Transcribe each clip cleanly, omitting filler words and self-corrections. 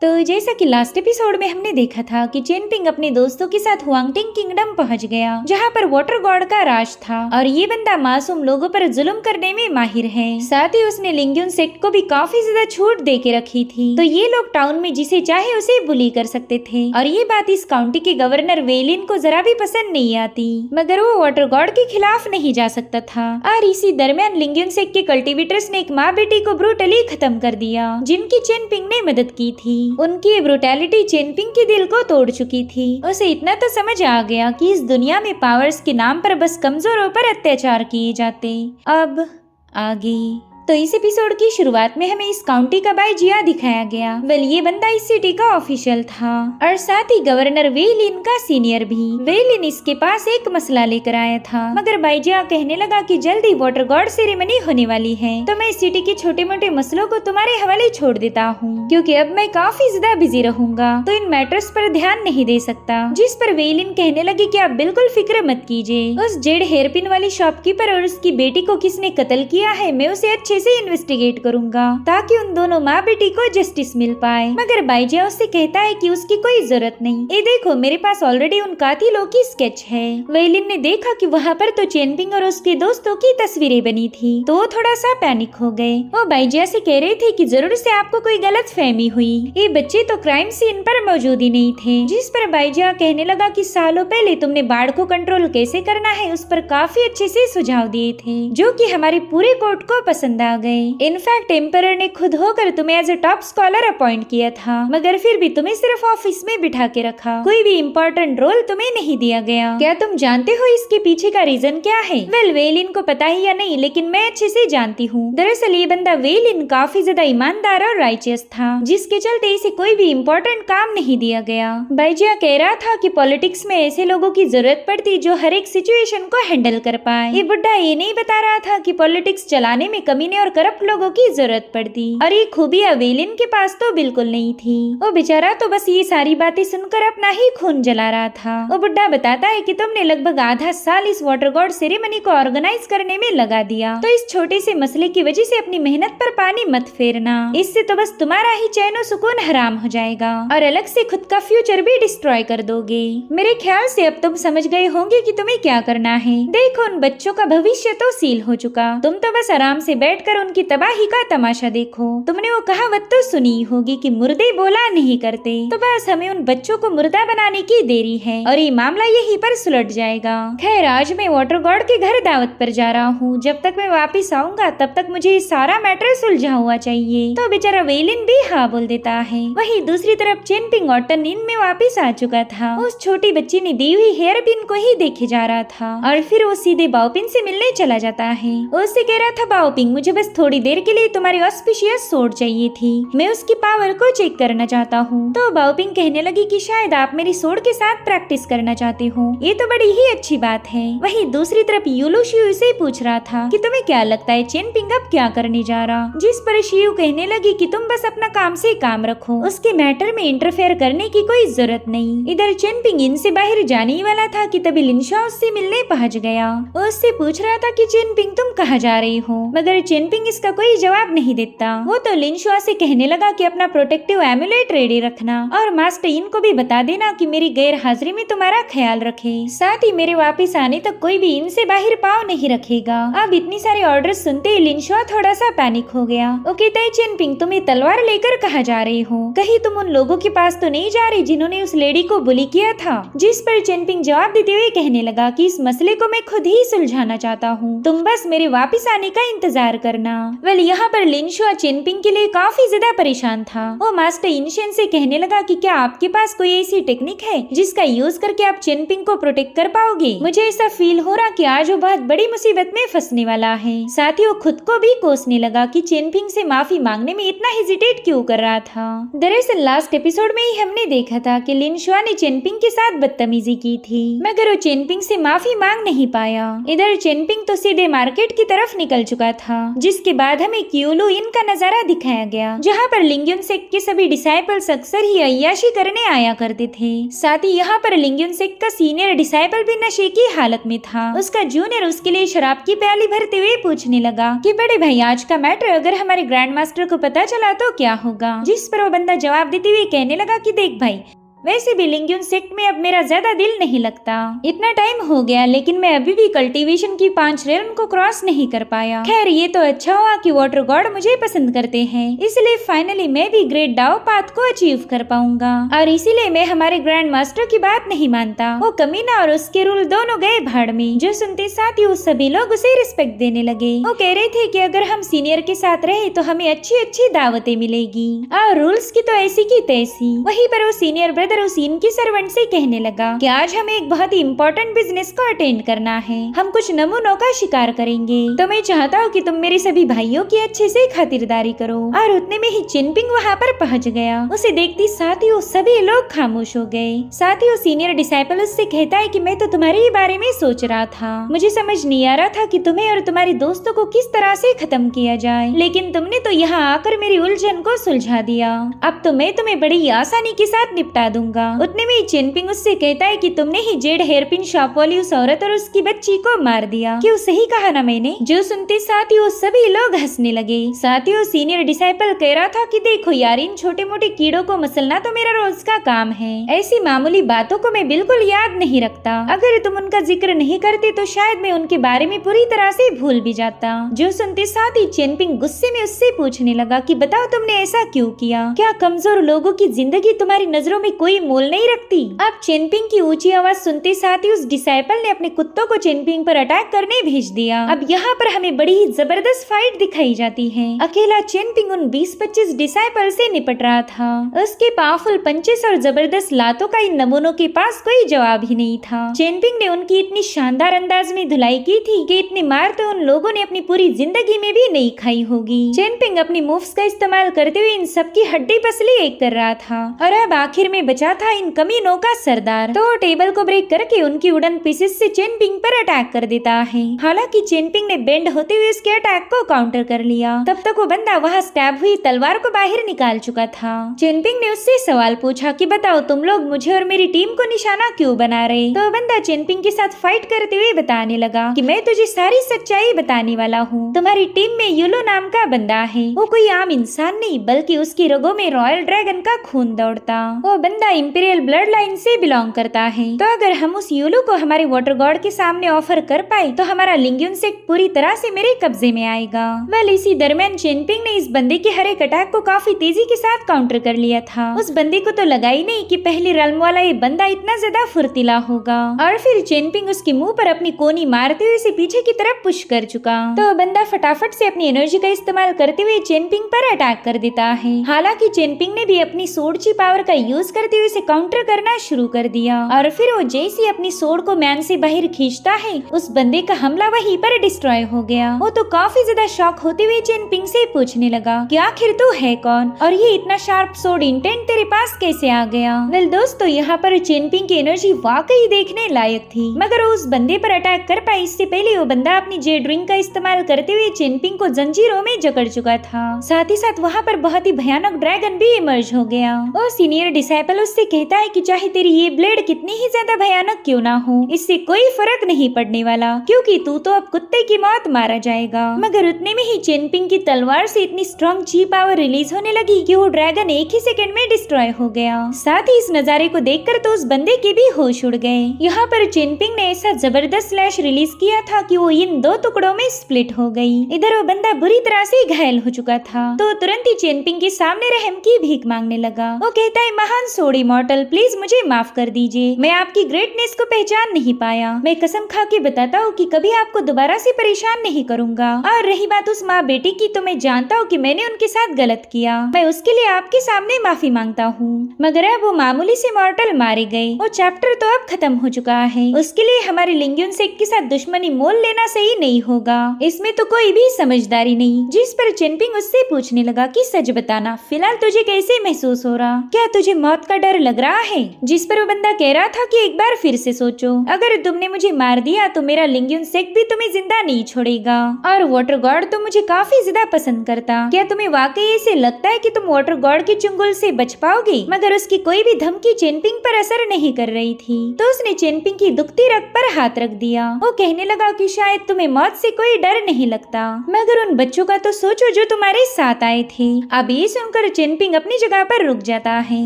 तो जैसा कि लास्ट एपिसोड में हमने देखा था कि चेनपिंग अपने दोस्तों के साथ हुआंगटिंग किंगडम पहुंच गया, जहां पर वाटर गॉड का राज था और ये बंदा मासूम लोगों पर जुल्म करने में माहिर है। साथ ही उसने लिंग्यून सेक्ट को भी काफी ज्यादा छूट दे के रखी थी, तो ये लोग टाउन में जिसे चाहे उसे बुली कर सकते थे। और ये बात इस काउंटी के गवर्नर वेलिन को जरा भी पसंद नहीं आती, मगर वो वाटर गॉड के खिलाफ नहीं जा सकता था। और इसी दरमियान लिंग्यून सेक्ट के कल्टिवेटर्स ने एक माँ बेटी को ब्रूटली खत्म कर दिया, जिनकी चेनपिंग ने मदद की थी। उनकी ब्रुटैलिटी चेनपिंग के दिल को तोड़ चुकी थी। उसे इतना तो समझ आ गया कि इस दुनिया में पावर्स के नाम पर बस कमजोरों पर अत्याचार किए जाते। अब आगे तो इस एपिसोड की शुरुआत में हमें इस काउंटी का बाइजिया दिखाया गया। वेल ये बंदा इस सिटी का ऑफिशियल था और साथ ही गवर्नर वेलिन का सीनियर भी। वेलिन इसके पास एक मसला लेकर आया था, मगर बाइजिया कहने लगा कि जल्दी वाटर गॉड सेरेमनी होने वाली है, तो मैं इस सिटी के छोटे मोटे मसलों को तुम्हारे हवाले छोड़ देता हूँ, क्योंकि अब मैं काफी ज्यादा बिजी रहूंगा, तो इन मैटर्स पर ध्यान नहीं दे सकता। जिस पर वेलिन कहने लगी कि आप बिल्कुल फिक्र मत कीजिए, उस जेड हेयरपिन वाली शॉपकीपर और उसकी बेटी को किसने कत्ल किया है मैं उसे अच्छे से इन्वेस्टिगेट करूंगा, ताकि उन दोनों माँ बेटी को जस्टिस मिल पाए। मगर बाइजिया उससे कहता है कि उसकी कोई जरूरत नहीं, ये देखो मेरे पास ऑलरेडी उन कातिलों की स्केच है। वेलिन ने देखा कि वहाँ पर तो चेनपिंग और उसके दोस्तों की तस्वीरें बनी थी, तो वो थोड़ा सा पैनिक हो गए। वो बाइजिया से कह रहे थे कि जरूर से आपको कोई गलत फहमी हुई, ये बच्चे तो क्राइम सीन पर मौजूद ही नहीं थे। जिस पर बाइजिया कहने लगा कि सालों पहले तुमने बाढ़ को कंट्रोल कैसे करना है उस पर काफी अच्छे से सुझाव दिए थे, जो कि हमारे पूरे कोर्ट को पसंद आ गए। इनफैक्ट एम्परर ने खुद होकर तुम्हें as a top scholar appoint किया था, मगर फिर भी तुम्हें सिर्फ ऑफिस में बिठा के रखा, कोई भी इम्पोर्टेंट रोल तुम्हें नहीं दिया गया। क्या तुम जानते हो इसके पीछे का रीजन क्या है? वेल वेलिन को पता ही या नहीं, लेकिन मैं अच्छे से जानती हूँ। दरअसल ये बंदा वेलिन काफी ज्यादा ईमानदार और राइचियस था, जिसके चलते इसे कोई भी इम्पोर्टेंट काम नहीं दिया गया। बाइजिया कह रहा था कि पॉलिटिक्स में ऐसे लोगों की जरूरत पड़ती जो हर एक सिचुएशन को हैंडल कर पाए। ये बुड्ढा ये नहीं बता रहा था कि पॉलिटिक्स चलाने में कमीने और करप्ट लोगों की जरूरत पड़ती, और ये खूबियां वेलिन के पास तो बिल्कुल नहीं थी। वो बेचारा तो बस ये सारी बातें सुनकर अपना ही खून जला रहा था। वो बुड्ढा बताता है कि तुमने लगभग आधा साल इस वाटर गॉड सेरेमनी को ऑर्गेनाइज करने में लगा दिया, तो इस छोटे से मसले की वजह से अपनी मेहनत पर पानी मत फेरना, इससे तो बस तुम्हारा ही चैन सुकून हराम हो जाएगा और अलग से खुद का फ्यूचर भी डिस्ट्रॉय कर दोगे। मेरे ख्याल से अब तुम समझ गए होंगे कि तुम्हें क्या करना है। देखो उन बच्चों का भविष्य तो सील हो चुका, तुम तो बस आराम से बैठकर उनकी तबाही का तमाशा देखो। तुमने वो कहावत तो सुनी होगी कि मुर्दे बोला नहीं करते, तो बस हमें उन बच्चों को मुर्दा बनाने की देरी है और ये मामला यहीं पर सुलट जाएगा। खैर आज मैं वाटर गॉड के घर दावत पर जा रहा हूँ, जब तक मैं वापिस आऊंगा तब तक मुझे सारा मैटर सुलझा हुआ चाहिए। तो बेचारा वेलिन भी हाँ बोल देता है। वहीं दूसरी तरफ चेनपिंग ऑटन इन में वापिस आ चुका था। उस छोटी बच्ची ने दी हुई हेयर पिन को ही देखे जा रहा था और फिर वो सीधे बाओपिन से मिलने चला जाता है। उससे कह रहा था बाओपिंग मुझे बस थोड़ी देर के लिए तुम्हारी ऑस्पिशियस सोड चाहिए थी, मैं उसकी पावर को चेक करना चाहता हूँ। तो बाओपिंग कहने लगी कि शायद आप मेरी सोड के साथ प्रैक्टिस करना चाहते हो, ये तो बड़ी ही अच्छी बात है। वहीं दूसरी तरफ यूलू शियू से पूछ रहा था कि तुम्हें क्या लगता है चेनपिंग अब क्या करने जा रहा, जिस पर शियू कहने लगी कि तुम बस अपना काम से काम रखो, उसके मैटर में इंटरफेयर करने की कोई जरूरत नहीं। इधर चेनपिंग इनसे बाहर जाने ही वाला था कि तभी लिनशा उससे मिलने पहुंच गया। उससे पूछ रहा था कि चेनपिंग तुम कहाँ जा रही हो, मगर चेनपिंग इसका कोई जवाब नहीं देता। वो तो लिनशुआ से कहने लगा कि अपना प्रोटेक्टिव एमुलेट रेडी रखना और मास्टर इन को भी बता देना कि मेरी गैर हाजिरी में तुम्हारा ख्याल रखे, साथ ही मेरे वापस आने तक कोई भी इनसे बाहर पाँव नहीं रखेगा। अब इतनी सारी ऑर्डर सुनते ही लिनशुआ थोड़ा सा पैनिक हो गया। वो कहता है चेनपिंग तुम ये तलवार लेकर कहाँ जा रही हो, कहीं तुम उन लोगों के पास तो नहीं जा रही जिन्होंने उस लेडी को बुली किया था। जिस पर चेनपिंग जवाब देते हुए कहने लगा कि इस मसले को मैं खुद ही सुलझाना चाहता हूँ, तुम बस मेरे वापस आने का इंतजार करना। वेल यहाँ पर लिनशुआ चेनपिंग के लिए काफी ज्यादा परेशान था। वो मास्टर इनशेन से कहने लगा कि क्या आपके पास कोई ऐसी टेक्निक है जिसका यूज करके आप चेनपिंग को प्रोटेक्ट कर पाओगे। मुझे ऐसा फील हो रहा कि आज वो बहुत बड़ी मुसीबत में फंसने वाला है। साथ ही वो खुद को भी कोसने लगा कि चेनपिंग से माफी मांगने में इतना हेजिटेट क्यों कर रहा था। दरअसल लास्ट एपिसोड में ही हमने देखा था कि लिनशुआ ने चेनपिंग के साथ बदतमीजी की थी, मगर वो चेनपिंग से माफी मांग नहीं पाया। इधर चेनपिंग तो सीधे मार्केट की तरफ निकल चुका था, जिसके बाद हमें क्यूलू इन का नजारा दिखाया गया, जहाँ पर लिंग्यून सेक्ट के सभी डिसाइपल्स अक्सर ही अय्याशी करने आया करते थे। साथ ही यहाँ पर लिंग्यून सेक्ट का सीनियर डिसाइपल भी नशे की हालत में था। उसका जूनियर उसके लिए शराब की प्याली भरते हुए पूछने लगा कि बड़े भाई, आज का मैटर अगर हमारे ग्रैंड मास्टर को पता चला तो क्या होगा। जिस पर वो बंदा जवाब देते हुए कहने लगा कि देख भाई, वैसे भी लिंग्यून सेक्ट में अब मेरा ज्यादा दिल नहीं लगता। इतना टाइम हो गया लेकिन मैं अभी भी कल्टीवेशन की 5 रेलम को क्रॉस नहीं कर पाया। खैर ये तो अच्छा हुआ कि वाटर गॉड मुझे पसंद करते हैं, इसलिए फाइनली मैं भी ग्रेट डाओ पाथ को अचीव कर पाऊंगा। और इसीलिए मैं हमारे ग्रैंड मास्टर की बात नहीं मानता। वो कमीना और उसके रूल दोनों गए भाड़ में। जो सुनते साथ ही सभी लोग उसे रिस्पेक्ट देने लगे। वो कह रहे थे कि अगर हम सीनियर के साथ रहे तो हमें अच्छी अच्छी दावतें मिलेगी और रूल्स की तो ऐसी की तैसी। वहीं पर वो सीनियर ब्रदर उस इनकी सर्वेंट से कहने लगा कि आज हमें एक बहुत ही इम्पोर्टेंट बिजनेस को अटेंड करना है। हम कुछ नमूनों का शिकार करेंगे, तो मैं चाहता हूँ कि तुम मेरे सभी भाइयों की अच्छे से खातिरदारी करो। और उतने में ही चिनपिंग वहाँ पर पहुँच गया। उसे देखती साथ ही वो सभी लोग खामोश हो गए। साथ ही वो सीनियर डिसाइपल उससे कहता है कि मैं तो तुम्हारे ही बारे में सोच रहा था। मुझे समझ नहीं आ रहा था कि तुम्हें और तुम्हारे दोस्तों को किस तरह से खत्म किया जाए, लेकिन तुमने तो यहाँ आकर मेरी उलझन को सुलझा दिया। अब तो मैं तुम्हें बड़ी आसानी के साथ निपटा दूंगा। उतने में चिनपिंग उससे कहता है कि तुमने ही जेड हेयरपिन शॉप वाली उस औरत और उसकी बच्ची को मार दिया। क्यों, सही कहा ना मैंने। जो सुनते साथ ही वो सभी लोग हंसने लगे। साथ ही वो सीनियर डिसाइपल कह रहा था कि देखो यार, इन छोटे मोटे कीड़ों को मसलना तो मेरा रोज का काम है। ऐसी मामूली बातों को मैं बिल्कुल याद नहीं रखता। अगर तुम उनका जिक्र नहीं करते तो शायद मैं उनके बारे में पूरी तरह से भूल भी जाता। जो सुनते साथ ही चिनपिंग गुस्से में उससे पूछने लगा कि बताओ तुमने ऐसा क्यों किया? क्या कमजोर लोगों की जिंदगी तुम्हारी नजरों में कोई मोल नहीं रखती? अब चिनपिंग की ऊंची आवाज सुनते साथ ही उस डिसाइपल ने अपने कुत्तों को चिनपिंग पर अटैक करने भेज दिया। अब यहाँ पर हमें बड़ी ही जबरदस्त फाइट दिखाई जाती है। अकेला चिनपिंग उन 20-25 डिसाइपल से निपट रहा था। उसके पावरफुल पंचेस और जबरदस्त लातों का इन नमूनों के पास कोई जवाब ही नहीं था। चिनपिंग ने उनकी इतनी शानदार अंदाज में धुलाई की थी कि इतनी मार तो उन लोगों ने अपनी पूरी जिंदगी में भी नहीं खाई होगी। चिनपिंग अपनी मूव्स का इस्तेमाल करते हुए इन सबकी हड्डी पसली एक कर रहा था और अब आखिर में बचा था इन कमीनों का सरदार। तो टेबल को ब्रेक करके उनकी वुडन पीसेस से चिनपिंग पर अटैक कर देता है। हालांकि चिनपिंग ने बेंड होते हुए उसके अटैक को काउंटर कर लिया। तब तक वो बंदा वहाँ स्टैब हुई तलवार को बाहर निकाल चुका था। चिनपिंग ने उससे सवाल पूछा कि बताओ तुम लोग मुझे और मेरी टीम को निशाना क्यों बना रहे? तो बंदा चिनपिंग के साथ फाइट करते हुए बताने लगा कि मैं तुझे सारी सच्चाई बताने वाला हूँ। तुम्हारी टीम में यूलो नाम का बंदा है। वो कोई आम इंसान नहीं बल्कि उसकी रगों में रॉयल ड्रैगन का खून दौड़ता। वो बंदा इंपीरियल ब्लड लाइन से बिलोंग करता है। तो अगर हम उस यूलो को हमारे वाटर गॉड के सामने ऑफर कर पाए तो हमारा लिंग्यून सेक्ट पूरी तरह से मेरे कब्जे में आएगा। वेल इसी दरमियान चिनपिंग ने इस बंदे के हर एक अटैक को काफी तेजी के साथ काउंटर कर लिया था। उस बंदे को तो लगा ही नहीं कि पहली रल्म वाला ये बंदा इतना ज्यादा फुर्तीला होगा। और फिर चिनपिंग उसके मुंह पर अपनी कोनी मारते हुए इसे पीछे की तरफ पुश कर चुका। तो बंदा फटाफट से अपनी एनर्जी का इस्तेमाल करते हुए चिनपिंग पर अटैक कर देता है। हालांकि चिनपिंग ने भी अपनी सोर्ड पावर का यूज करते हुए इसे काउंटर करना शुरू कर दिया। और फिर वो जैसे अपनी सोर्ड को मैन से बाहर खींचता है उस बंदे का हमला वहीं पर डिस्ट्रॉय हो गया। वो तो काफी ज्यादा शॉक होते हुए चिनपिंग से पूछने लगा कि आखिर तू है कौन और ये इतना शार्प सोर्ड इंटेंट तेरे पास कैसे आ गया? वेल दोस्तों, यहाँ पर चिनपिंग की एनर्जी वाकई देखने लायक थी, मगर वो उस बंदे पर अटैक कर पाई इससे पहले वो बंदा अपनी जेड रिंग का इस्तेमाल करते हुए चिनपिंग को जंजीरों में जकड़ चुका था। साथ ही साथ वहाँ पर बहुत ही भयानक ड्रैगन भी इमर्ज हो गया। वो सीनियर डिसाइपल उससे कहता है कि चाहे तेरी ये ब्लेड कितनी ही ज्यादा भयानक क्यों ना हो, इससे कोई फर्क नहीं पड़ने वाला क्योंकि तू तो अब कुत्ते की मौत मारा जाएगा। मगर उतने में ही चिनपिंग की तलवार से इतनी स्ट्रॉन्ग ची पावर रिलीज होने लगी कि वो ड्रैगन एक ही सेकंड में डिस्ट्रॉय हो गया। साथ ही इस नजारे को देखकर तो उस बंदे के भी होश उड़ गए। यहाँ पर चिनपिंग ने ऐसा जबरदस्त स्लैश रिलीज किया था कि वो इन 2 टुकड़ों में स्प्लिट हो गई। इधर वो बंदा बुरी तरह से घायल हो चुका था। तो तुरंत ही चिनपिंग के सामने रहम की भीख मांगने लगा। वो कहता है, महान सोड इमॉर्टल, प्लीज मुझे माफ कर दीजिए। मैं आपकी ग्रेटनेस को पहचान नहीं पाया। मैं कसम खा के बताता हूँ कि कभी आपको दोबारा से परेशान नहीं करूंगा। और रही बात उस माँ बेटी की, तो मैं जानता हूँ कि मैंने उनके साथ गलत किया। मैं उसके लिए आपके सामने माफी मांगता हूँ। मगर अब वो मामूली से मॉर्टल मारे गए। वो चैप्टर तो अब खत्म हो चुका है। उसके लिए हमारे लिंग्यून सेक्ट के साथ दुश्मनी मोल लेना सही नहीं होगा। इसमें तो कोई भी समझदारी नहीं। जिस पर चिनपिंग उससे पूछने लगा कि सच बताना, फिलहाल तुझे कैसे महसूस हो रहा? क्या तुझे मौत का डर लग रहा है। जिस पर वो बंदा कह रहा था कि एक बार फिर से सोचो, अगर तुमने मुझे मार दिया तो मेरा लिंग्यून सेक भी तुम्हें जिंदा नहीं छोड़ेगा। और वाटर गॉड तो मुझे काफी ज्यादा पसंद करता। क्या तुम्हें वाकई ऐसे लगता है कि तुम वाटर गॉड के चुंगल से बच पाओगे? मगर उसकी कोई भी धमकी चेनपिंग पर असर नहीं कर रही थी, तो उसने चेनपिंग की दुखती रग पर हाथ रख दिया। वो कहने लगा कि शायद तुम्हें मौत से कोई डर नहीं लगता, मगर उन बच्चों का तो सोचो जो तुम्हारे साथ आए थे। अब ये सुनकर चेनपिंग अपनी जगह पर रुक जाता है।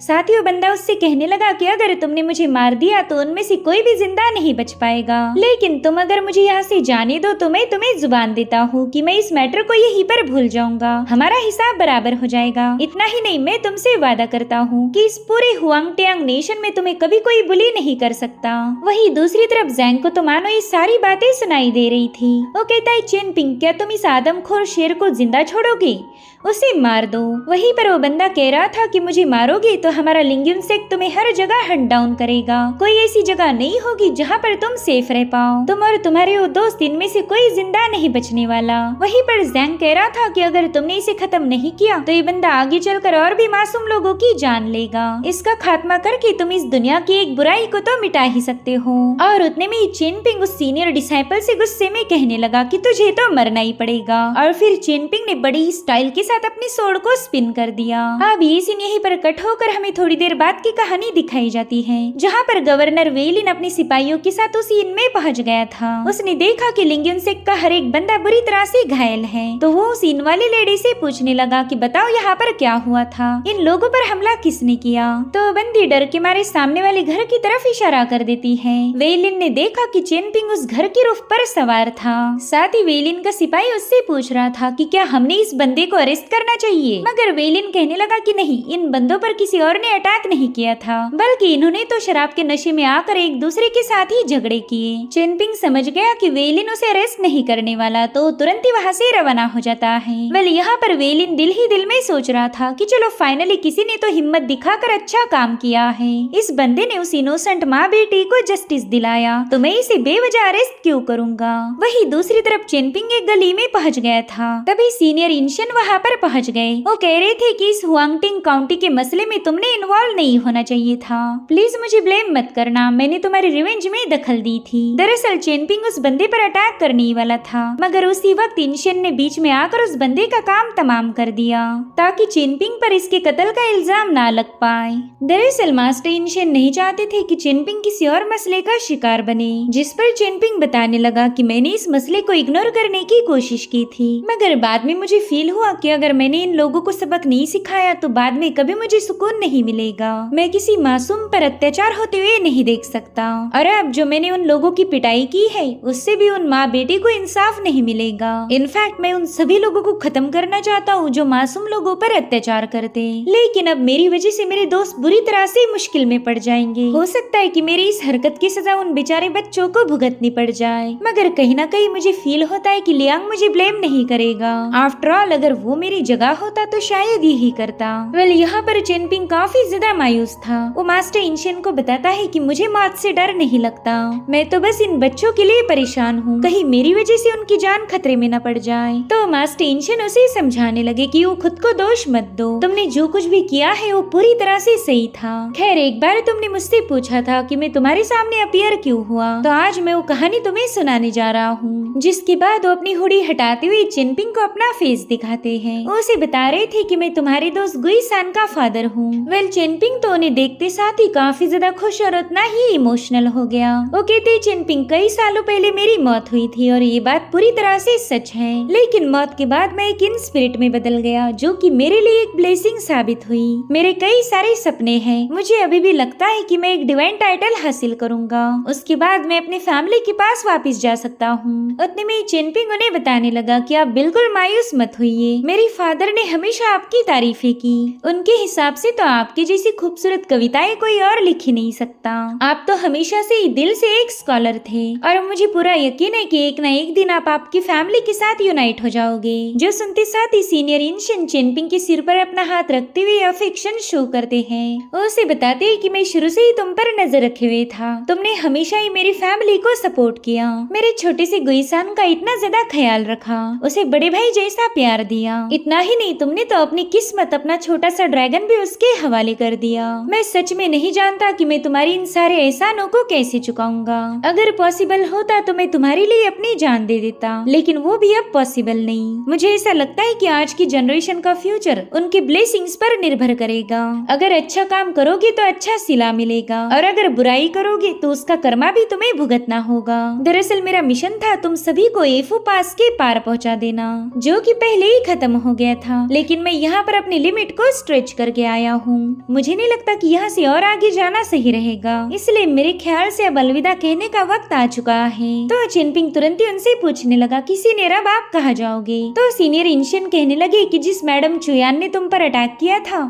साथ ही वो बंदा उससे कहने लगा कि अगर तुमने मुझे मार दिया तो उनमें से कोई भी जिंदा नहीं बच पाएगा, लेकिन तुम अगर मुझे यहाँ से जाने दो तो मैं तुम्हें जुबान देता हूँ कि मैं इस मैटर को यहीं पर भूल जाऊंगा, हमारा हिसाब बराबर हो जाएगा। इतना ही नहीं, मैं तुमसे वादा करता हूँ कि इस पूरे हुआंगटियांग नेशन में तुम्हें कभी कोई बुली नहीं कर सकता। वही दूसरी तरफ जैंग को तो मानो ये सारी बातें सुनाई दे रही थी। वो कहता है चेनपिंग, क्या तुम इस आदमखोर शेर को जिंदा छोड़ोगे? उसे मार दो। वहीं पर वो बंदा कह रहा था कि मुझे मारोगे तो हमारा लिंग्यून सेक तुम्हें हर जगह हंट डाउन करेगा। कोई ऐसी जगह नहीं होगी जहाँ पर तुम सेफ रह पाओ। तुम और तुम्हारे वो दोस्त, इनमें से कोई जिंदा नहीं बचने वाला। वहीं पर जैंग कह रहा था कि अगर तुमने इसे खत्म नहीं किया तो ये बंदा आगे चलकर और भी मासूम लोगों की जान लेगा। इसका खात्मा करके तुम इस दुनिया की एक बुराई को तो मिटा ही सकते हो। और उतने में चेनपिंग उस सीनियर डिसाइपल से गुस्से में कहने लगा कि तुझे तो मरना ही पड़ेगा। और फिर चेनपिंग ने बड़ी स्टाइल के साथ अपनी सोड को स्पिन कर दिया। अब ये सीन यहीं पर कट होकर हमें थोड़ी देर बाद की कहानी दिखाई जाती है, जहाँ पर गवर्नर वेलिन अपने सिपाहियों के साथ उस इन में पहुँच गया था। उसने देखा कि लिंग्यून सेक का हर एक बंदा बुरी तरह से घायल है, तो वो उस इन वाली लेडी से पूछने लगा कि बताओ यहाँ पर क्या हुआ था, इन लोगों पर हमला किसने किया। तो बंदी डर के मारे सामने वाले घर की तरफ इशारा कर देती है। वेलिन ने देखा कि चेनपिंग उस घर की रूफ पर सवार था। साथ ही वेलिन का सिपाही उससे पूछ रहा था कि क्या हमने इस बंदे को अरेस्ट करना चाहिए, मगर वेलिन कहने लगा कि नहीं, इन बंदों पर किसी और ने अटैक नहीं किया था, बल्कि इन्होंने तो शराब के नशे में आकर एक दूसरे के साथ ही झगड़े किए। चेनपिंग समझ गया कि वेलिन उसे अरेस्ट नहीं करने वाला, तो तुरंत ही वहाँ से रवाना हो जाता है। वेल यहाँ पर वेलिन दिल ही दिल में सोच रहा था कि चलो फाइनली किसी ने तो हिम्मत दिखाकर अच्छा काम किया है। इस बंदे ने उस इनोसेंट माँ बेटी को जस्टिस दिलाया, तो मैं इसे बेवजह अरेस्ट क्यों करूँगा। वही दूसरी तरफ चेनपिंग एक गली में पहुँच गया था। तभी सीनियर इंशन वहाँ पर पहुँच गए। वो कह रहे थे कि इस हुआंगटिंग काउंटी के मसले में तुमने इन्वॉल्व नहीं होना चाहिए था, प्लीज मुझे ब्लेम मत करना, मैंने तुम्हारी रिवेंज में दखल दी थी। दरअसल चेनपिंग उस बंदे पर अटैक करने ही वाला था, मगर उसी वक्त इंशन ने बीच में आकर उस बंदे का काम तमाम कर दिया, ताकि चेनपिंग पर इसके कत्ल का इल्जाम ना लग पाए। दरअसल मास्टर इंशन नहीं चाहते थे कि चेनपिंग किसी और मसले का शिकार बने, जिस पर चेनपिंग बताने लगा कि मैंने इस मसले को इग्नोर करने की कोशिश की थी, मगर बाद में मुझे फील हुआ कि अगर मैंने इन लोगों को सबक नहीं सिखाया तो बाद में कभी मुझे सुकून नहीं मिलेगा। मैं किसी मासूम पर अत्याचार होते हुए नहीं देख सकता, और अब जो मैंने उन लोगों की पिटाई की है उससे भी उन माँ बेटी को इंसाफ नहीं मिलेगा। इनफैक्ट मैं उन सभी लोगों को खत्म करना चाहता हूँ जो मासूम लोगों पर अत्याचार करते, लेकिन अब मेरी वजह से मेरे दोस्त बुरी तरह से मुश्किल में पड़ जाएंगे। हो सकता है कि मेरी इस हरकत की सजा उन बेचारे बच्चों को भुगतनी पड़ जाए, मगर कहीं ना कहीं मुझे फील होता है कि लियांग मुझे ब्लेम नहीं करेगा। आफ्टर ऑल अगर वो मेरी जगह होता तो शायद यही करता। वेल यहाँ पर चेनपिंग काफी ज्यादा मायूस था। वो मास्टर इंशन को बताता है कि मुझे मौत से डर नहीं लगता, मैं तो बस इन बच्चों के लिए परेशान हूँ, कहीं मेरी वजह से उनकी जान खतरे में न पड़ जाए। तो मास्टर इंशन उसे समझाने लगे कि वो खुद को दोष मत दो, तुमने जो कुछ भी किया है वो पूरी तरह से सही था। खैर एक बार तुमने मुझसे पूछा था कि मैं तुम्हारे सामने अपीयर क्यों हुआ, तो आज मैं वो कहानी तुम्हें सुनाने जा रहा हूँ। जिसके बाद वो अपनी हुडी हटाते हुए चेनपिंग को अपना फेस दिखाते हैं। वो उसे बता रहे थे कि मैं तुम्हारे दोस्त गुई सान का फादर हूँ। वेल चेनपिंग तो उन्हें देखते साथ ही काफी ज्यादा खुश और उतना ही इमोशनल हो गया। वो कहते चेनपिंग कई सालों पहले मेरी मौत हुई थी और ये बात पूरी तरह से सच है, लेकिन मौत के बाद मैं एक इन स्पिरिट में बदल गया जो कि मेरे लिए एक ब्लेसिंग साबित हुई। मेरे कई सारे सपने हैं, मुझे अभी भी लगता है कि मैं एक डिवाइन टाइटल हासिल करूंगा, उसके बाद मैं अपने फैमिली के पास वापस जा सकता हूँ। उतने में चेनपिंग उन्हें बताने लगा कि आप बिल्कुल मायूस मत होइए, मेरे फादर ने हमेशा आपकी तारीफें की, उनके हिसाब से तो आपकी जैसी खूबसूरत कविताएं कोई और लिख ही नहीं सकता। आप तो हमेशा से ही दिल से एक स्कॉलर थे और मुझे पूरा यकीन है कि एक न एक दिन आप आपकी फैमिली के साथ यूनाइट हो जाओगे। जो सुनते साथ ही सीनियर इंशन चेनपिंग के सिर पर अपना हाथ रखते हुए अफेक्शन शो करते हैं। वो उसे बताते हैं कि मैं शुरू से ही तुम पर नजर रखे हुए था, तुमने हमेशा ही मेरी फैमिली को सपोर्ट किया, मेरे छोटे से गुईसान का इतना ज्यादा ख्याल रखा, उसे बड़े भाई जैसा प्यार दिया। इतना ही नहीं, तुमने तो अपनी किस्मत, अपना छोटा सा ड्रैगन भी उसके हवाले कर दिया। मैं सच में नहीं जानता कि मैं तुम्हारी इन सारे एहसानों को कैसे चुकाऊंगा। अगर पॉसिबल होता तो मैं तुम्हारे लिए अपनी जान दे देता, लेकिन वो भी अब पॉसिबल नहीं। मुझे ऐसा लगता है कि आज की जनरेशन का फ्यूचर उनके ब्लेसिंग्स पर निर्भर करेगा। अगर अच्छा काम करोगे तो अच्छा सिला मिलेगा, और अगर बुराई करोगे तो उसका कर्मा भी तुम्हें भुगतना होगा। दरअसल मेरा मिशन था तुम सभी को एफओ पास के पार पहुंचा देना, जो कि पहले ही खत्म हो गया था, लेकिन मैं यहाँ पर अपनी लिमिट को स्ट्रेच करके आया हूँ। मुझे नहीं लगता कि यहाँ से और आगे जाना सही रहेगा, इसलिए मेरे ख्याल से अब अलविदा कहने का वक्त आ चुका है। तो चिनपिंग तुरंत ही उनसे पूछने लगा कि सीनियर अब आप कहाँ जाओगे? तो सीनियर इंशियन कहने लगे कि जिस मैडम चुयान ने तुम पर अटैक किया था,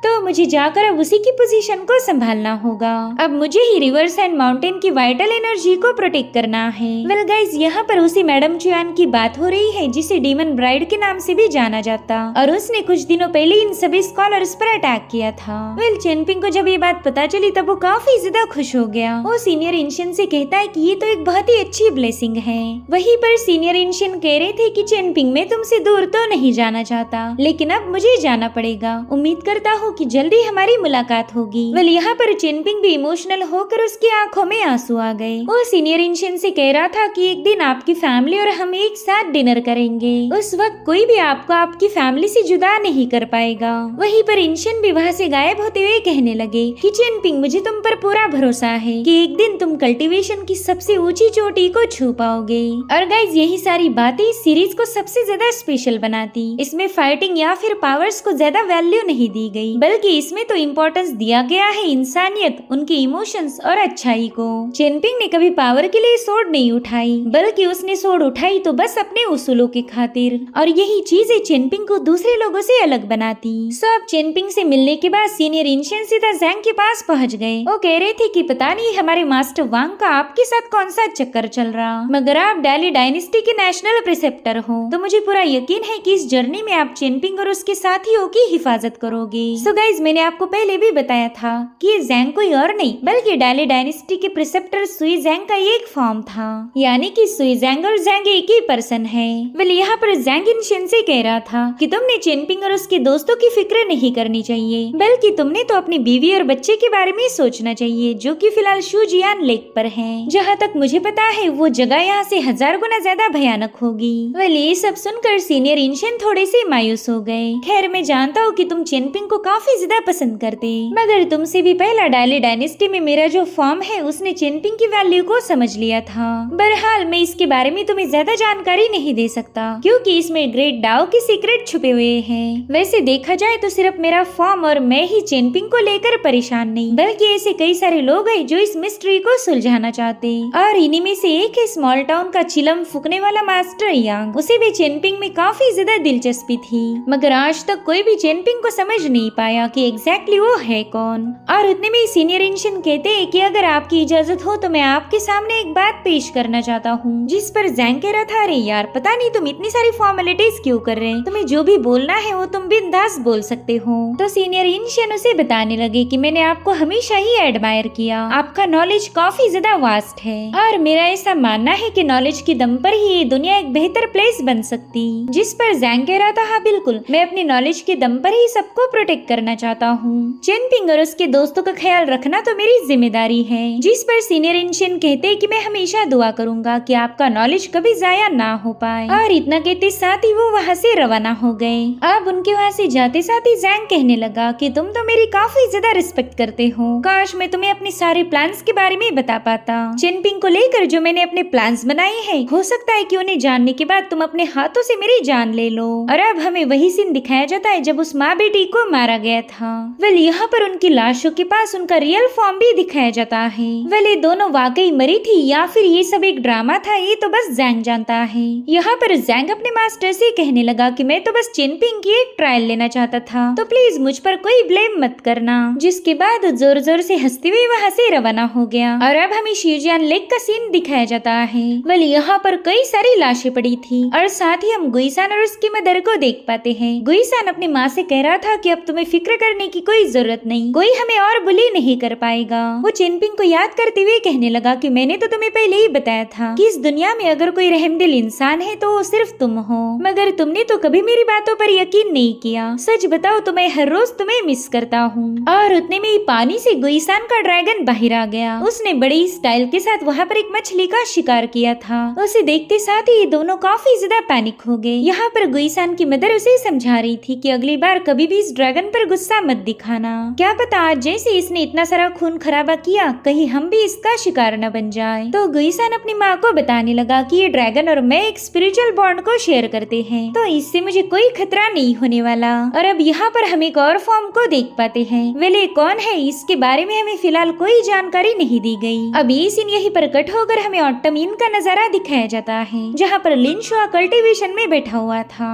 तो मुझे जाकर अब उसी की पोजीशन को संभालना होगा। अब मुझे ही रिवर्स एंड माउंटेन की वाइटल एनर्जी को प्रोटेक्ट करना है। वेल गाइस, यहाँ पर उसी मैडम चुयान की बात हो रही है जिसे डीमन ब्राइड के नाम से भी जाना जाता, और उसने कुछ दिनों पहले इन सभी स्कॉलर्स पर अटैक किया था। वेल चिनपिंग को जब ये बात पता चली तब वो काफी ज्यादा खुश हो गया। वो सीनियर इंशियन से कहता है कि ये तो एक बहुत ही अच्छी ब्लेसिंग है। वहीं पर सीनियर इंशियन कह रहे थे कि चिनपिंग मैं तुमसे दूर तो नहीं जाना चाहता, लेकिन अब मुझे जाना पड़ेगा। उम्मीद करता हूँ कि जल्दी हमारी मुलाकात होगी। वेल यहाँ पर चिनपिंग भी इमोशनल होकर उसकी आंखों में आंसू आ गए। वो सीनियर इंशियन से कह रहा था कि एक दिन आपकी फैमिली और हम एक साथ डिनर करेंगे। उस वक्त कोई भी आपको आपकी फैमिली से जुदा नहीं कर पाएगा। वहीं पर इंशियन भी वहाँ से गायब होते हुए कहने लगे कि चिनपिंग मुझे तुम पर पूरा भरोसा है कि एक दिन तुम कल्टीवेशन की सबसे ऊंची चोटी को छू पाओगे। और गाइज यही सारी बातें इस सीरीज को सबसे ज्यादा स्पेशल बनाती। इसमें फाइटिंग या फिर पावर्स को ज्यादा वैल्यू नहीं दी गई, बल्कि इसमें तो इम्पोर्टेंस दिया गया है इंसानियत, उनके इमोशंस और अच्छाई को। चिनपिंग ने कभी पावर के लिए सोर्ड नहीं उठाई, बल्कि उसने सोर्ड उठाई तो बस अपने उसूलों के खातिर, और यही चीजें चिनपिंग को दूसरे लोगों से अलग बनाती। सो अब चिनपिंग से मिलने के बाद सीनियर इंशियन सीधा जैंग के पास पहुंच गए। वो कह रहे थे कि पता नहीं हमारे मास्टर वांग का आपके साथ कौन सा चक्कर चल रहा, मगर आप डाली डायनेस्टी के नेशनल प्रिसेप्टर हो, तो मुझे पूरा यकीन है कि इस जर्नी में आप चिनपिंग और उसके साथियों की हिफाजत करोगे। सो गाइज मैंने आपको पहले भी बताया था कि ये जैंग कोई और नहीं बल्कि डाली डायनेस्टी के प्रिसेप्टर सुई जैंग का एक फॉर्म था, यानी कि सुई जैंग और जैंग एक ही पर्सन है। वेल यहाँ पर जैंग इंशियन से कह रहा था कि तुमने चिनपिंग और उसके दोस्तों की फिक्र नहीं करनी चाहिए, बल्कि तुमने तो अपनी बीवी और बच्चे के बारे में सोचना चाहिए, जो कि फिलहाल शुजियान लेक पर है। जहाँ तक मुझे पता है वो जगह यहाँ से 1000 गुना ज्यादा भयानक होगी। वेल ये सब सुनकर सीनियर इंशियन थोड़े से मायूस हो गए। खैर मैं जानता हूँ कि तुम चिनपिंग को काफी ज्यादा पसंद करते, मगर तुमसे भी पहला डाली डायनेस्टी में मेरा जो फॉर्म है उसने चिनपिंग की वैल्यू को समझ लिया था। बहरहाल मैं इसके बारे में तुम्हें ज्यादा जानकारी नहीं दे सकता, क्योंकि इसमें ग्रेट डाओ के सीक्रेट छुपे हुए हैं। वैसे देखा जाए तो सिर्फ मेरा फॉर्म और मैं ही चिनपिंग को लेकर परेशान नहीं, बल्कि ऐसे कई सारे लोग हैं जो इस मिस्ट्री को सुलझाना चाहते, और इन्हीं में से एक है स्मॉल टाउन का चिलम फूकने वाला मास्टर यांग। उसे भी चिनपिंग में काफी ज्यादा दिलचस्पी थी, मगर आज तक कोई भी चिनपिंग को समझ नहीं पाया कि एग्जैक्टली वो है कौन। और उतने में सीनियर इंशियन कहते हैं कि अगर आपकी इजाजत हो तो मैं आपके सामने एक बात पेश करना चाहता हूँ। जिस पर जैंग कह रहा था, अरे यार पता नहीं तुम इतनी सारी फॉर्मेलिटीज क्यों कर रहे हैं, तुम्हें जो भी बोलना है वो तुम बिंदास बोल सकते हो। तो सीनियर इंशियन उसे बताने लगे कि मैंने आपको हमेशा ही एडमायर किया, आपका नॉलेज काफी ज्यादा वास्ट है, और मेरा ऐसा मानना है कि नॉलेज के दम पर ही ये दुनिया एक बेहतर प्लेस बन सकती। जिस पर जैंग कह रहा था, हाँ बिल्कुल, मैं अपनी नॉलेज के दम पर ही सबको प्रोटेक्ट करना चाहता हूँ। चिनपिंग और उसके दोस्तों का ख्याल रखना तो मेरी जिम्मेदारी है। जिस पर सीनियर इंशियन कहते हैं कि मैं हमेशा दुआ करूंगा कि आपका नॉलेज कभी जाया ना हो पाए। और इतना कहते साथ ही वो वहाँ से रवाना हो गए। अब उनके वहाँ से जाते साथ ही जैंग कहने लगा कि तुम तो मेरी काफी ज्यादा रिस्पेक्ट करते हो, काश मैं तुम्हें अपने सारे प्लान्स के बारे में बता पाता। चिनपिंग को लेकर जो मैंने अपने प्लान्स बनाए हैं, हो सकता है कि उन्हें जानने के बाद तुम अपने हाथों से मेरी जान ले लो। और अब हमें वही सीन दिखाया जाता है जब उस माँ बेटी को मारा गया था। वेल यहाँ पर उनकी लाशों के पास उनका रियल फॉर्म भी दिखाया जाता है। वेल ये दोनों वाकई मरी थी या फिर ये सब एक ड्रामा था, ये तो बस जैंग जानता है। यहाँ पर जैंग अपने मास्टर से कहने लगा कि मैं तो बस चिनपिंग की एक ट्रायल लेना चाहता था, तो प्लीज मुझ पर कोई ब्लेम मत करना। जिसके बाद जोर जोर से हंसते हुए वहाँ से रवाना हो गया। और अब हमें शिजियान लेक का सीन दिखाया जाता है। वेल यहाँ पर कई सारी लाशें पड़ी थी, और साथ ही हम गुइसान और उसकी मदर को देख पाते हैं। गुइसान अपनी माँ से कह रहा था कि अब तुम्हें फिक्र करने की कोई जरूरत नहीं, कोई हमें और बुली नहीं कर पाएगा। वो चेनपिंग को याद करते हुए कहने लगा कि मैंने तो तुम्हें पहले ही बताया था कि इस दुनिया में अगर कोई रहमदिल इंसान है तो वो सिर्फ तुम हो, मगर तुमने तो कभी मेरी बातों पर यकीन नहीं किया। सच बताओ तो मैं हर रोज तुम्हें मिस करता हूँ। और उतने में ही पानी से गुईसान का ड्रैगन बाहर आ गया। उसने बड़ी स्टाइल के साथ वहाँ पर एक मछली का शिकार किया था। उसे देखते साथ ही दोनों काफी ज्यादा पैनिक हो गए। यहाँ पर गुईसान की मदर उसे समझा रही थी कि अगली बार कभी भी इस ड्रैगन पर गुस्सा मत दिखाना, क्या पता आज जैसे इसने इतना सारा खून खराबा किया कहीं हम भी इसका शिकार न बन जाए। तो गुईसान अपनी माँ को बताने लगा कि ये ड्रैगन और मैं एक स्पिरिचुअल बॉन्ड को शेयर करते हैं, तो इससे मुझे कोई खतरा नहीं होने वाला। और अब यहाँ पर हम एक और फॉर्म को देख पाते हैं। वेले कौन है इसके बारे में हमें फिलहाल कोई जानकारी नहीं दी गई। अब ये सीन यहीं पर कट होकर हमें ऑटोमीन का नजारा दिखाया जाता है, जहाँ पर लिन शुआ कल्टीवेशन में बैठा हुआ था।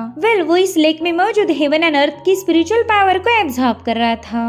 वो इस लेक में मौजूद हेवन एंड अर्थ की स्पिरिचुअल पावर को एब्जॉर्ब कर रहा था।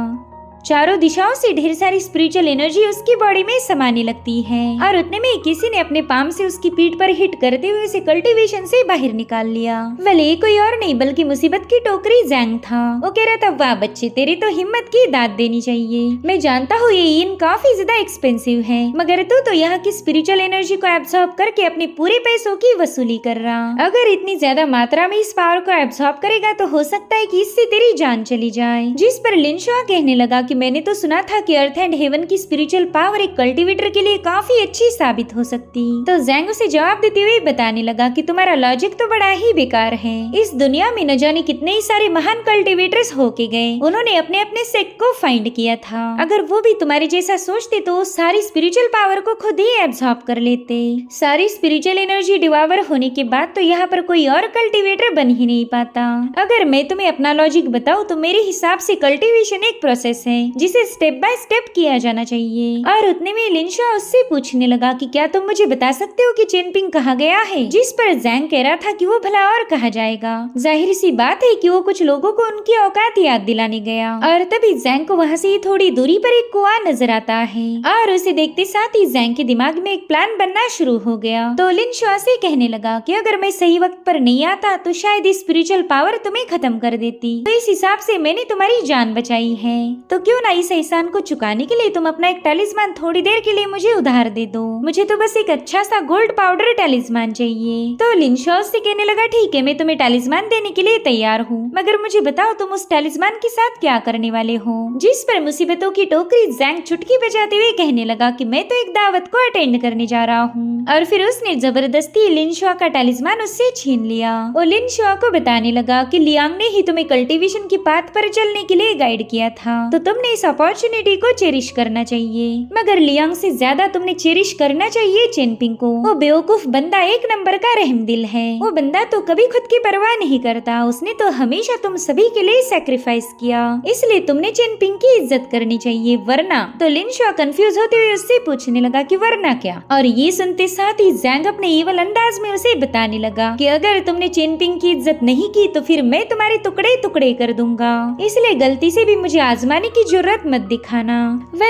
चारों दिशाओं से ढेर सारी स्पिरिचुअल एनर्जी उसकी बॉडी में समाने लगती है और उतने में किसी ने अपने पाम से उसकी पीठ पर हिट करते हुए उसे कल्टीवेशन से बाहर निकाल लिया। ये कोई और नहीं बल्कि मुसीबत की टोकरी जैंग था। वो कह रहा था, वाह बच्चे, तेरी तो हिम्मत की दाद देनी चाहिए। मैं जानता हूँ ये इन काफी ज्यादा एक्सपेंसिव है, मगर तू तो यहाँ की स्पिरिचुअल एनर्जी को एब्सॉर्ब करके अपने पूरे पैसों की वसूली कर रहा। अगर इतनी ज्यादा मात्रा में इस पावर को एब्सॉर्ब करेगा तो हो सकता है कि इससे तेरी जान चली जाए। जिस पर लिन शुआ कहने लगा कि मैंने तो सुना था कि अर्थ एंड हेवन की स्पिरिचुअल पावर एक कल्टीवेटर के लिए काफी अच्छी साबित हो सकती। तो जैंग उसे जवाब देते हुए बताने लगा कि तुम्हारा लॉजिक तो बड़ा ही बेकार है। इस दुनिया में न जाने कितने ही सारे महान कल्टीवेटर्स होके गए, उन्होंने अपने अपने सेक को फाइंड किया था। अगर वो भी तुम्हारे जैसा सोचते तो सारी स्पिरिचुअल पावर को खुद ही एब्सॉर्ब कर लेते। सारी स्पिरिचुअल एनर्जी डिवावर होने के बाद तो यहाँ पर कोई और कल्टीवेटर बन ही नहीं पाता। अगर मैं तुम्हें अपना लॉजिक बताऊं तो मेरे हिसाब से कल्टीवेशन एक प्रोसेस है जिसे स्टेप बाय स्टेप किया जाना चाहिए। और उतने में लिन शुआ उससे पूछने लगा कि क्या तुम मुझे बता सकते हो कि चेनपिंग कहाँ गया है। जिस पर जैंग कह रहा था कि वो भला और कहाँ जाएगा। जाहिर सी बात है कि वो कुछ लोगों को उनकी औकात याद दिलाने गया। और तभी जैंग को वहाँ से ही थोड़ी दूरी पर एक कुआं नजर आता है और उसे देखते साथ ही जैंग के दिमाग में एक प्लान बनना शुरू हो गया। तो लिन शुआ से कहने लगा कि अगर मैं सही वक्त पर नहीं आता तो शायद स्पिरिचुअल पावर तुम्हें खत्म कर देती। तो इस हिसाब से मैंने तुम्हारी जान बचाई है, तो क्यों ना इस एहसान को चुकाने के लिए तुम अपना एक टैलिस्मान थोड़ी देर के लिए मुझे उधार दे दो। मुझे तो बस एक अच्छा सा गोल्ड पाउडर टैलिस्मान चाहिए। तो लिन शुआ से कहने लगा, ठीक है, मैं तुम्हें टैलिस्मान देने के लिए तैयार हूँ, मगर मुझे बताओ तुम उस टैलिस्मान के साथ क्या करने वाले हो। जिस पर मुसीबतों की टोकरी जैंग चुटकी बजाते हुए कहने लगा कि मैं तो एक दावत को अटेंड करने जा रहा हूँ। और फिर उसने जबरदस्ती लिन शुआ का टैलिस्मान उससे छीन लिया और लिन शुआ को बताने लगा कि लियांग ने ही तुम्हें कल्टीवेशन की पाथ पर चलने के लिए गाइड किया था, तो तुमने इस अपॉर्चुनिटी को चेरिश करना चाहिए। मगर लियांग से ज्यादा तुमने चेरिश करना चाहिए चेनपिंग को। वो बेवकूफ बंदा एक नंबर का रहमदिल है। वो बंदा तो कभी खुद की परवाह नहीं करता, उसने तो हमेशा तुम सभी के लिए सैक्रिफाइस किया, इसलिए तुमने चेनपिंग की इज्जत करनी चाहिए, वरना। तो लिन शुआ कंफ्यूज होते हुए उससे पूछने लगा कि वरना क्या। और ये सुनते साथ ही जैंग अपने ईवल अंदाज में उसे बताने लगा कि अगर तुमने चेनपिंग की इज्जत नहीं की तो फिर मैं तुम्हारे टुकड़े टुकड़े कर दूंगा, इसलिए गलती से भी मुझे आजमाने की जरूरत मत दिखाना।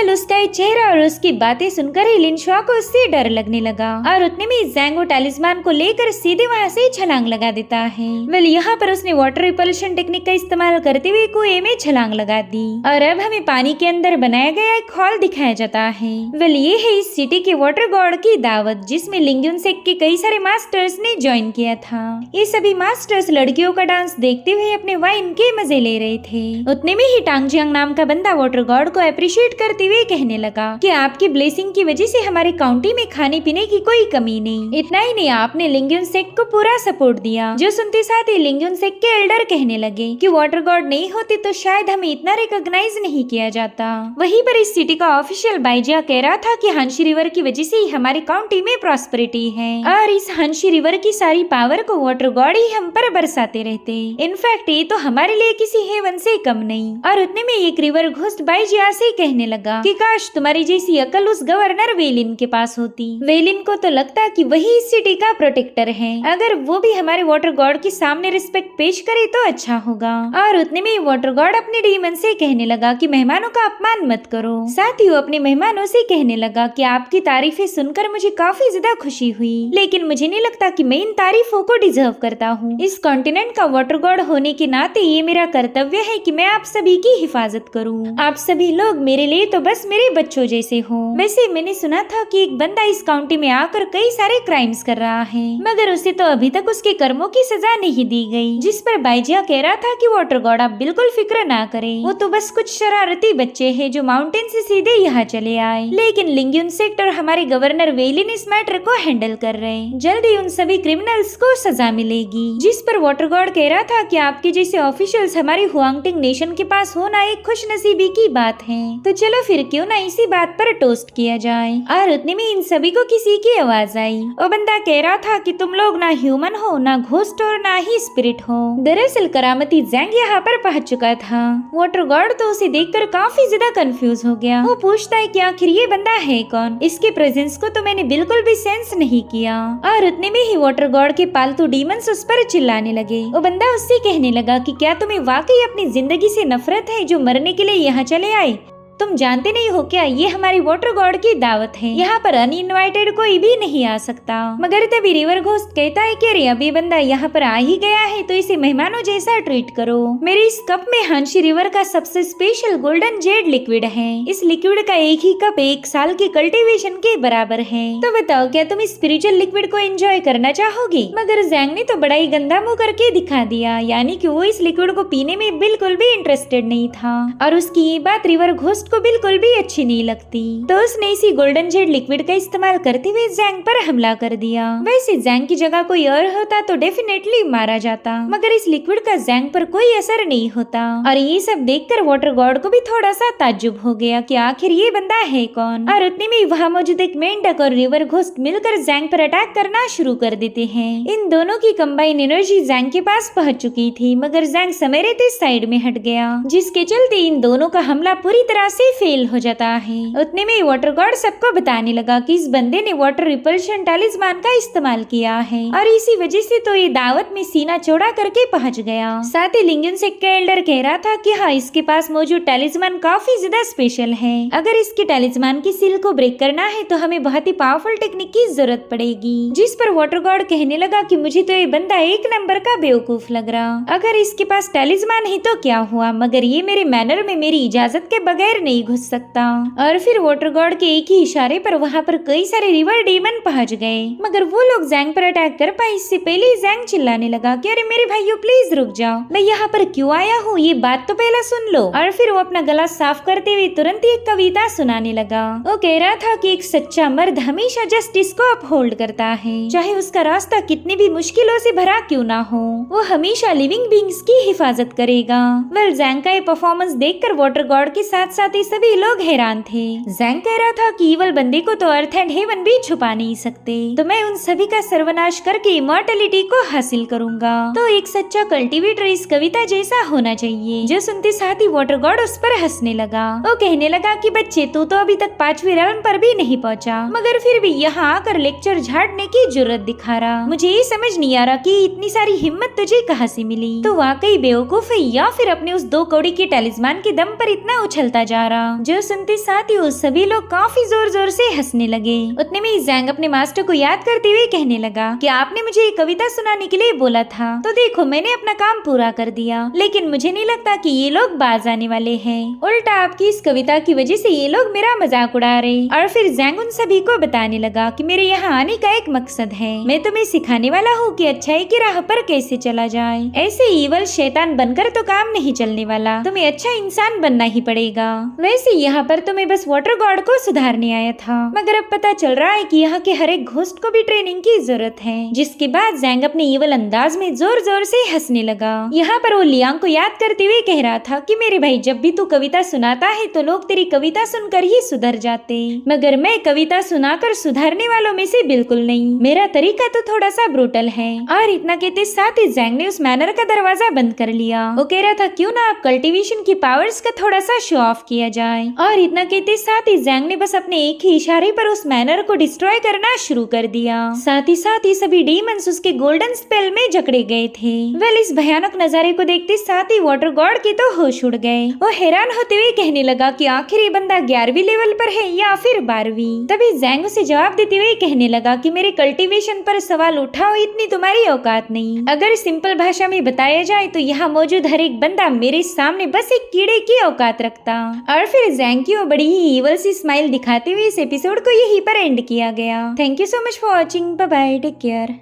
उसका चेहरा और उसकी बातें सुनकर ही लिन शुआ को उससे डर लगने लगा और उतने में जैंग टैलिस्मान को लेकर सीधे वहाँ से छलांग लगा देता है। यहाँ पर उसने वाटर रिपल्शन टेक्निक का इस्तेमाल करते हुए कुएं में छलांग लगा दी और अब हमें पानी के अंदर बनाया गया एक हॉल दिखाया जाता है। ये है इस सिटी के वाटर गॉड की दावत, जिसमें लिंग्यून सेक के कई सारे मास्टर्स ने ज्वाइन किया था। ये सभी मास्टर्स लड़कियों का डांस देखते हुए अपने वाइन के मजे ले रहे थे। उतने में ही टांगजियांग नाम का बंदा वाटर गॉड को अप्रिशिएट करते हुए कहने लगा कि आपकी ब्लेसिंग की वजह से हमारे काउंटी में खाने पीने की कोई कमी नहीं। इतना ही नहीं, आपने लिंग्यून सेक को पूरा सपोर्ट दिया। जो सुनते साथ ही लिंग्यून सेक के एल्डर कहने लगे कि वाटर गॉड नहीं होते तो शायद हमें इतना रिकॉग्नाइज नहीं किया जाता। वहीं पर इस सिटी का ऑफिशियल बाइजिया कह रहा था कि हांशी रिवर की वजह से ही हमारे काउंटी में प्रॉस्पेरिटी है और इस हांशी रिवर की सारी पावर को वाटर गॉड ही हम पर बरसाते रहते। इनफैक्ट ये तो हमारे लिए किसी हेवन से कम नहीं। और उतने में एक रिवर घोस्ट बाईजिया से कहने लगा कि काश तुम्हारी जैसी अकल उस गवर्नर वेलिन के पास होती। वेलिन को तो लगता कि वही इस सिटी का प्रोटेक्टर है, अगर वो भी हमारे वाटर गॉड के सामने रिस्पेक्ट पेश करे तो अच्छा होगा। और उतने में वाटर गॉड अपने डीमन से कहने लगा कि मेहमानों का अपमान मत करो। साथ ही वो अपने मेहमानों से कहने लगा कि आपकी तारीफें सुनकर मुझे काफी ज्यादा खुशी हुई, लेकिन मुझे नहीं लगता कि मैं इन तारीफों को डिजर्व करता हूँ। इस कॉन्टिनेंट का वाटर गॉड होने के नाते ये मेरा कर्तव्य है कि मैं आप सभी की हिफाजत करूँ। आप सभी लोग मेरे लिए तो बस मेरे बच्चों जैसे हो। वैसे मैंने सुना था कि एक बंदा इस काउंटी में आकर कई सारे क्राइम्स कर रहा है, मगर उसे तो अभी तक उसके कर्मों की सजा नहीं दी गई। जिस पर बाईजिया कह रहा था कि वाटर गॉड आप बिल्कुल फिक्र ना करें, वो तो बस कुछ शरारती बच्चे हैं जो माउंटेन से सीधे यहाँ चले आए, लेकिन लिंग्यून सेक्ट और हमारे गवर्नर वेलिन इस मैटर को हैंडल कर रहे हैं। जल्दी उन सभी क्रिमिनल्स को सजा मिलेगी। जिस पर वाटर गॉड कह रहा था कि आपके जैसे ऑफिशियल्स हमारे हुआंगटिंग नेशन के पास होना एक खुशनसीबी की बात है, तो चलो फिर क्यों ना इसी बात पर टोस्ट किया जाए। और उतने में इन सभी को किसी की आवाज आई। वो बंदा कह रहा था कि तुम लोग ना ह्यूमन हो, ना घोस्ट और ना ही स्पिरिट हो। दरअसल करामती जैंग यहाँ पर पहुंच चुका था। वाटर गॉड तो उसे देखकर काफी ज्यादा कंफ्यूज हो गया। वो पूछता है कि आखिर ये बंदा है कौन, इसके प्रेजेंस को तो मैंने बिल्कुल भी सेंस नहीं किया। और उतने में ही वाटर गॉड के पालतू डीमंस उस पर चिल्लाने लगे। वो बंदा उससे कहने लगा कि क्या तुम्हें वाकई अपनी जिंदगी से नफरत है जो मरने के लिए यहाँ चले आए? तुम जानते नहीं हो क्या, ये हमारी वाटर गॉड की दावत है, यहाँ पर अनइनवाइटेड कोई भी नहीं आ सकता। मगर तभी रिवर घोस्ट कहता है कि अरे अब ये बंदा यहाँ पर आ ही गया है तो इसे मेहमानों जैसा ट्रीट करो। मेरे इस कप में हंशी रिवर का सबसे स्पेशल गोल्डन जेड लिक्विड है। इस लिक्विड का एक ही कप 1 साल के कल्टीवेशन के बराबर है। तो बताओ क्या तुम इस स्पिरिचुअल लिक्विड को एंजॉय करना चाहोगी? मगर जैंग ने तो बड़ा ही गंदा मुंह करके दिखा दिया, यानी कि वो इस लिक्विड को पीने में बिल्कुल भी इंटरेस्टेड नहीं था और उसकी ये बात रिवर घोस्ट को बिल्कुल भी अच्छी नहीं लगती। तो उसने इसी गोल्डन जेड लिक्विड का इस्तेमाल करते हुए जैंग पर हमला कर दिया। वैसे जैंग की जगह कोई और होता तो डेफिनेटली मारा जाता, मगर इस लिक्विड का जैंग पर कोई असर नहीं होता। और ये सब देखकर वाटर गॉड को भी थोड़ा सा ताज्जुब हो गया कि आखिर ये बंदा है कौन। और उतने में वहाँ मौजूद एक मेंढक और रिवर घोस्ट मिलकर जैंग पर अटैक करना शुरू कर देते हैं। इन दोनों की कंबाइन एनर्जी जैंग के पास पहुंच चुकी थी, मगर जैंग समय रहते साइड में हट गया, जिसके चलते इन दोनों का हमला पूरी तरह से फेल हो जाता है। उतने में वाटर गॉड सबको बताने लगा कि इस बंदे ने वाटर रिपल्शन टैलिस्मान का इस्तेमाल किया है और इसी वजह से तो ये दावत में सीना चौड़ा करके पहुंच गया। साथ ही लिंगन सेक्ट का एल्डर कह रहा था कि हाँ, इसके पास मौजूद टैलिस्मान काफी ज्यादा स्पेशल है। अगर इसके टैलिस्मान की सील को ब्रेक करना है तो हमें बहुत ही पावरफुल टेक्निक की जरूरत पड़ेगी। जिस पर वाटर गॉड कहने लगा कि मुझे तो ये बंदा एक नंबर का बेवकूफ लग रहा। अगर इसके पास टैलिस्मान ही तो क्या हुआ, मगर ये मेरे मैनर में मेरी इजाजत के बगैर नहीं घुस सकता। और फिर वाटर गॉड के एक ही इशारे पर वहाँ पर कई सारे रिवर डीमन पहुंच गए, मगर वो लोग जैंग पर अटैक कर पाए इससे पहले जैंग चिल्लाने लगा कि अरे मेरे भाइयों प्लीज रुक जाओ, मैं यहाँ पर क्यों आया हूँ ये बात तो पहला सुन लो। और फिर वो अपना गला साफ करते हुए तुरंत ही एक कविता सुनाने लगा। वो कह रहा था कि एक सच्चा मर्द हमेशा जस्टिस को अपहोल्ड करता है, चाहे उसका रास्ता कितनी भी मुश्किलों से भरा क्यों ना हो, वो हमेशा लिविंग बींग्स की हिफाजत करेगा। वेल जैंग का ये परफॉर्मेंस देखकर वाटर गॉड के साथ साथ ही सभी लोग हैरान थे। जैंग कह रहा था कि इवल बंदे को तो अर्थ एंड हेवन भी छुपा नहीं सकते, तो मैं उन सभी का सर्वनाश करके इमॉर्टलिटी को हासिल करूंगा। तो एक सच्चा कल्टीवेटर इस कविता जैसा होना चाहिए। जो सुनते साथ ही वाटर गॉड उस पर हंसने लगा। वो कहने लगा कि बच्चे तू तो अभी तक 5वीं रेलम पर भी नहीं पहुंचा, मगर फिर भी यहाँ आकर लेक्चर झाड़ने की जरूरत दिखा रहा। मुझे ये समझ नहीं आ रहा कि इतनी सारी हिम्मत तुझे कहाँ से मिली। तो वाकई बेवकूफ है या फिर अपने उस 2 कौड़ी के टैलिस्मान के दम पर इतना उछलता जा रहा। जो सुनते साथ ही उस सभी लोग काफी जोर जोर से हंसने लगे। उतने में जैंग अपने मास्टर को याद करते हुए कहने लगा कि आपने मुझे ये कविता सुनाने के लिए बोला था, तो देखो मैंने अपना काम पूरा कर दिया, लेकिन मुझे नहीं लगता कि ये लोग बाज आने वाले हैं। उल्टा आपकी इस कविता की वजह से ये लोग मेरा मजाक उड़ा रहे। और फिर जैंग उन सभी को बताने लगा कि मेरे यहाँ आने का एक मकसद है, मैं तुम्हें सिखाने वाला हूँ कि अच्छाई की राह पर कैसे चला जाए। ऐसे ईवल शैतान बनकर तो काम नहीं चलने वाला, तुम्हें अच्छा इंसान बनना ही पड़ेगा। वैसे यहाँ पर तो मैं बस वाटर गॉड को सुधारने आया था, मगर अब पता चल रहा है कि यहाँ के हर एक घोस्ट को भी ट्रेनिंग की जरूरत है। जिसके बाद जैंग अपने ईवल अंदाज में जोर जोर से हंसने लगा। यहाँ पर वो लियांग को याद करते हुए कह रहा था कि मेरे भाई, जब भी तू कविता सुनाता है तो लोग तेरी कविता सुनकर ही सुधर जाते, मगर मैं कविता सुनाकर सुधारने वालों में से बिल्कुल नहीं। मेरा तरीका तो थोड़ा सा ब्रूटल है। और इतना कहते साथ ही जैंग ने उस मैनर का दरवाजा बंद कर लिया। वो कह रहा था क्यों ना आप कल्टीवेशन की पावर्स का थोड़ा सा शो ऑफ किया जाए। और इतना कहते साथ ही जैंग ने बस अपने एक ही इशारे पर उस मैनर को डिस्ट्रॉय करना शुरू कर दिया। साथ ही सभी डीमंस उसके गोल्डन स्पेल में जकड़े गए थे। वेल, इस भयानक नजारे को देखते साथ ही वाटर गॉड के तो होश उड़ गए। वो हैरान होते हुए कहने लगा कि आखिर ये बंदा 11वीं लेवल पर है या फिर 12वीं। तभी जैंग उसे जवाब देते हुए कहने लगा कि मेरे कल्टीवेशन पर सवाल उठाओ, इतनी तुम्हारी औकात नहीं। अगर सिंपल भाषा में बताया जाए तो यहाँ मौजूद हर एक बंदा मेरे सामने बस एक कीड़े की औकात रखता। और फिर जैंग की वो बड़ी ही इवल सी स्माइल दिखाते हुए इस एपिसोड को यहीं पर एंड किया गया। Thank you so much for watching. Bye bye, take care.